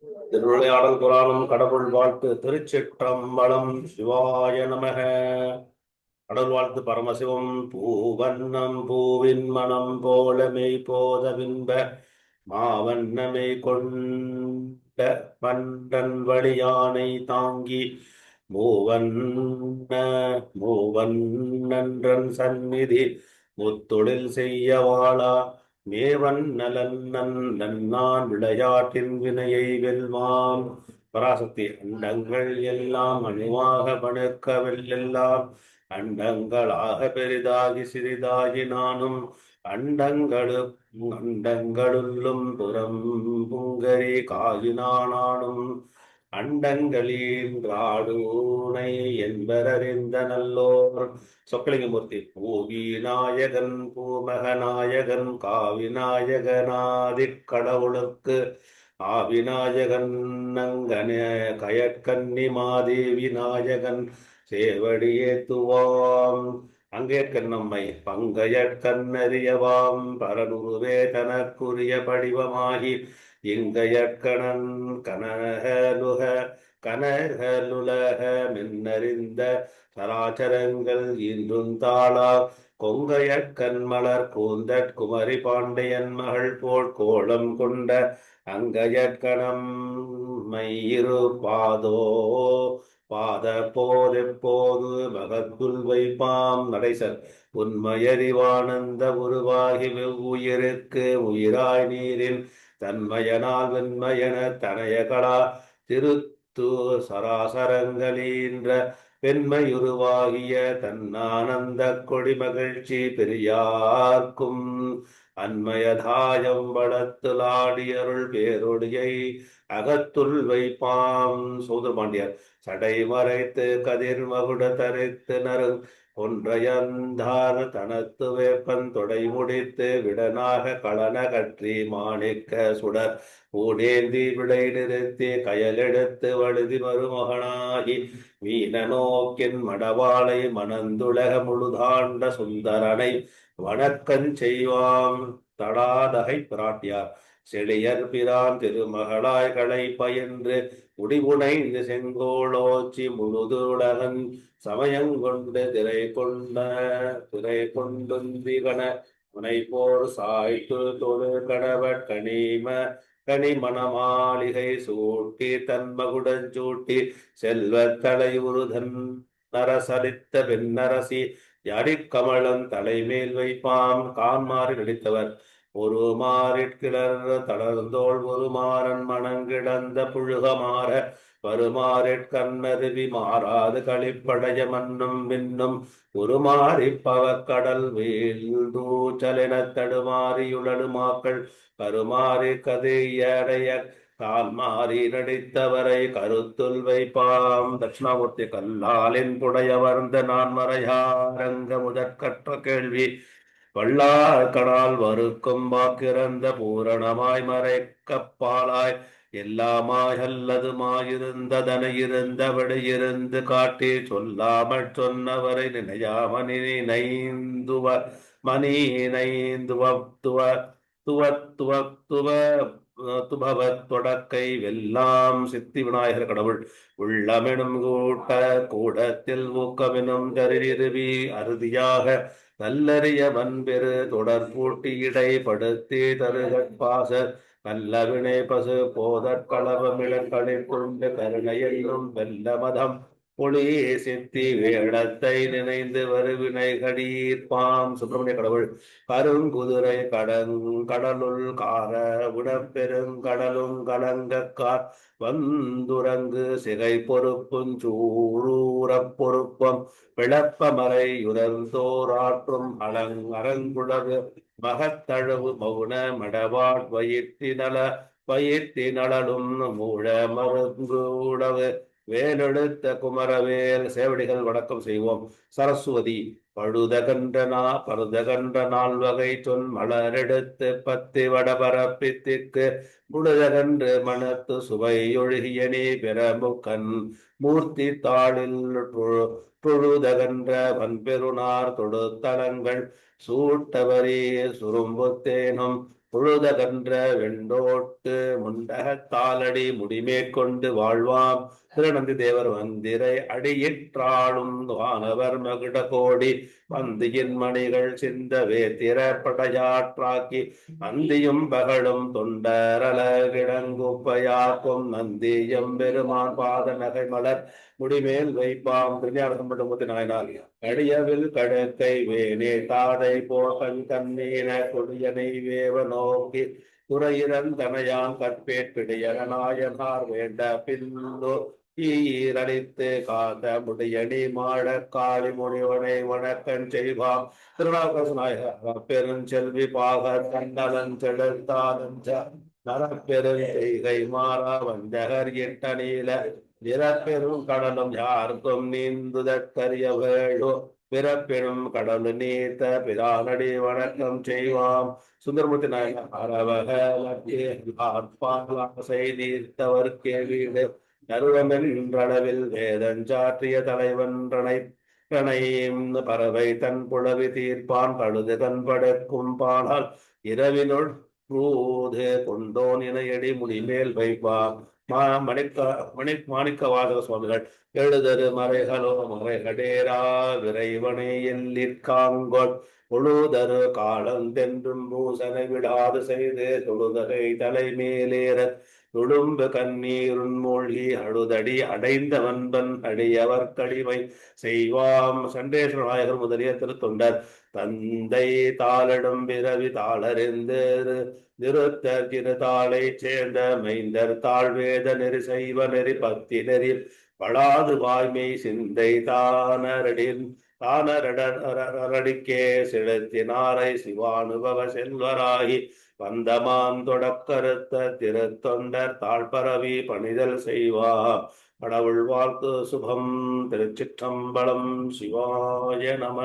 திருவிளையாடல் புராணம் கடவுள் வாழ்த்து திருச்சிற்றம்பலம் சிவாய நமக. கடவுள் வாழ்த்து பரமசிவம். பூவண்ணம் பூவின் மனம் போல மெய் போத பின்ப மாவண்ணமை கொண்ட மன்றன் வழியானை தாங்கி மூவண்ண மூவண்ணன்றன் சந்நிதி முத்தொழில் செய்ய வாழா மேவன் நலன் நன்னான் விளையாட்டின் வினையை வெல்வான். பராசக்தி. அண்டங்கள் எல்லாம் அணுவாக பணுக்கவெல்லாம் அண்டங்களாக பெரிதாகி சிறிதாகி நானும் அண்டங்களுள்ளும் புறம் புங்கரி காயினானும் அண்டங்களின் ராடூனை என்பரறிந்த நல்லோர். சொக்கலிங்கமூர்த்தி. பூவிநாயகன் பூமகநாயகன் காவிநாயகனாதிக் கடவுளுக்கு ஆவிநாயகன் நங்கன கயற்கன்னி மாதேவி நாயகன் சேவடியேத்துவாம். அங்கேற்கண்ணம்மை பங்கையற்கண்ணறியவாம் பரனுருவே தனக்குரிய படிவமாகி இங்கையற்கணன் கனகலுக கனகலுலக மின்னறிந்த சராச்சரங்கள் இன்றும் தாளா கொங்கையற்கண் மலர் கூந்தற் குமரி பாண்டியன் மகள் போல் கோலம் கொண்ட அங்கையற்கணம் மையிரு பாத போதெப்போது மகத்துள் வைப்பாம் நடைசர் உண்மையறிவானந்த உருவாகி வெவ்வுயிருக்கு உயிராய் நீரின் தன்மயனால் வெண்மையன தனயகளா திருத்து சராசரங்களீன்ற பெண்மையுருவாகிய தன்னானந்த கொடி மகிழ்ச்சி பெரியார்க்கும் அன்மயதாயம் வளத்துலாடியருள் பேரொடியை அகத்துள் வைப்பாம். சோதரபாண்டியர். சடை மறைத்து கதிர் மகுட தரித்து நறு ஒன்றையந்தார் தனத்து வேப்பன் தொடை முடித்து விடனாக களன கற்றி மாணிக்க சுடர் பூடேந்தி விடை நிறுத்தி கயலெடுத்து வழுதி மருமகனாகி வீண நோக்கின் மடவாளை மணந்துலக முழுதாண்ட சுந்தரனை வணக்கஞ் செய்வாம். தடாதகை பிராட்டியார். செழியர் பிரான் திருமகளாய் களை பயின்று முடிவுனைந்து செங்கோலோச்சி முழுதுலகன் சமயங்கொண்டு திரை கொண்டுந்திகன முனை போர் சாய்த்து தொழு கடவட் கனிமணமாளிகை சூட்டி தன்மகுடஞ்சூட்டி செல்வத் தலையுறுதன் நரசலித்த பெண்ணரசி யாரிக்கமலம் தலைமேல் வைப்பாம். கான்மாறி நடித்தவர். ஒரு மாறிற்கிளர் தளர்ந்தோள் ஒரு மாறன் மணங்கிடந்த புழுகமாற வருமாறிற்கண்ணருவி மாறாது களிப்படைய மண்ணும் விண்ணும் உருமாறிப்பவக்கடல் வீழ்ந்தூச்சலெனத் தடுமாறியுழலு மாக்கள் கருமாறி கதையடைய கால் மாறி நடித்தவரை கருத்துள் வைப்பாம். தட்சிணாமூர்த்தி. கல்லாலின் புடையவர்ந்த நான்மறையாரங்க முதற்கற்ற கேள்வி வல்லார்கனால் வருக்கும் வாக்கிறந்த பூரணமாய் மறைக்கப்பாலாய் எல்லாமாய் அல்லதுமாயிருந்ததனை இருந்தபடி இருந்து காட்டி சொல்லாமல் சொன்னவரை நினையாமணி நைந்துவ மணி நைந்துவ துவ துவ துவ துவ துபவத் தொடக்கை வெல்லாம். சித்தி விநாயகர் கடவுள். உள்ளமெனும் கூடத்தில் ஊக்கமெனும் கருவி அறுதியாக நல்லறிய வன்பெரு தொடர் பூட்டி இடைப்படுத்தி தருகற்பாச நல்லவினை பசு போதற்களவமிழக்களில் கொண்டு கருணை என்னும் வெல்ல மதம் பொழி சித்தி வேடத்தை நினைந்து வருவினை கடீர்ப்பாம். சுப்பிரமணிய கடவுள். கருங்குதிரை கடலுள் கார உடப்பெருங்கடலும் கலங்கக்கார் வந்துரங்கு சிகை பொறுப்பும் சூழூரப் பொறுப்பம் பிளப்பமறை யுதர்ந்தோராற்றும் அரங்குளவு மகத்தழவு மௌன மடவாட் வயிற்றினளும் மூழ மருங்குளவு வேலெடுத்த குமரவேல். சேவடிகள் வணக்கம் செய்வோம். சரஸ்வதி. பழுதகன்ற நால்வகை சொன் மலரெடுத்து பத்தி வடபரப்பித்திக்கு முழுதகன்று மனத்து சுவை ஒழுகியனே பெறமுக்கன் மூர்த்தி தாளில் பொழுதகன்ற வன்பெருனார் தொடுத்தலங்கள் சூட்டவரே சுரும்புத்தேனும் உழுதகன்ற வெண்டோட்டு முண்டகத்தாலடி முடிமேற்கொண்டு வாழ்வாம் திருநந்தி தேவர் வந்திரை அடியிற்றாளும் வானவர் மகுட கோடி வந்தியின் மணிகள் சிந்தவே திறப்படையாற்றாக்கி அந்தியும் பகலும் தொண்டரலகிடங்குப்பையாக்கும் நந்தியம் பெருமான் பாத நகை மலர் முடிமேல் வைப்பாம். திருஞானசம்பந்தமூர்த்தி நாயனார். கடியவில் கடுக்கை வேணே தாடை போகன் கண்ணீன கொடியனை வேவ நோக்கி துறையிறந்தனையான் கற்பேற்பிடியன நாயனார் வேண்ட பின்னு ஈரழித்து காத்த முடியணி மாட காளி முனிவனை வணக்கன் செய்வாம். திருநாவுக்கரசு நாயகர். பெருஞ்செல்வி பாக கண்டலன் செலுத்தானஞ்ச நரப்பெரும் செய்கை மாறா வஞ்சகர் எட்ட நீல நிறப்பெரும் கடலும் யாருக்கும் நீந்துதற்கரிய வேளோ பிறப்பெரும் கடலு நீத்த பிரானடி வணக்கம் செய்வாம். சுந்தரமூர்த்தி நாயகர். செய்தீர்த்தவர்க்கே வீடு நருவமென்றளவில் வேதஞ்சாற்றிய தலைவன்றனை பறவை தன் புலவி தீர்ப்பான் கழுது கண்படக்கும் பானால் இரவினுள் ரூது கொண்டோன் இணையடி முடிமேல் வைப்பார். மாணிக்கவாசக சுவாமிகள். எழுதரு மறைகளோ மறைகடேரா விரைவனை எல்லிற்காங்கொள் பொழுதரு காலந்தென்றும் பூசனை விடாது செய்து தொழுதகை தலைமேலேற துடும்பு கண்ணீருன் மூழ்கி அழுதடி அடைந்த வன்பன் அடியவர் கடிமை செய்வாம். சண்டேஸ்வர நாயகர் முதலிய திருத்தொண்டர். தந்தை தாளிடும் பிறவி தாளறிந்து நிறுத்த திருத்தாளை சேர்ந்த மைந்தர் தாழ்வேத நெறி செய்வ நெறி பக்தி நெறி படாது வாய்மை சிந்தை தானரடிக்கே செலுத்தினாரை சிவானுபவ செல்வராகி வந்தமான் தொடக்கருத்த திருத்தொண்டர் தாழ்பரவி பணிதல் செய்வார். கடவுள் வாழ்த்து சுபம். திருச்சிற்றம்பலம். சிவாய நம.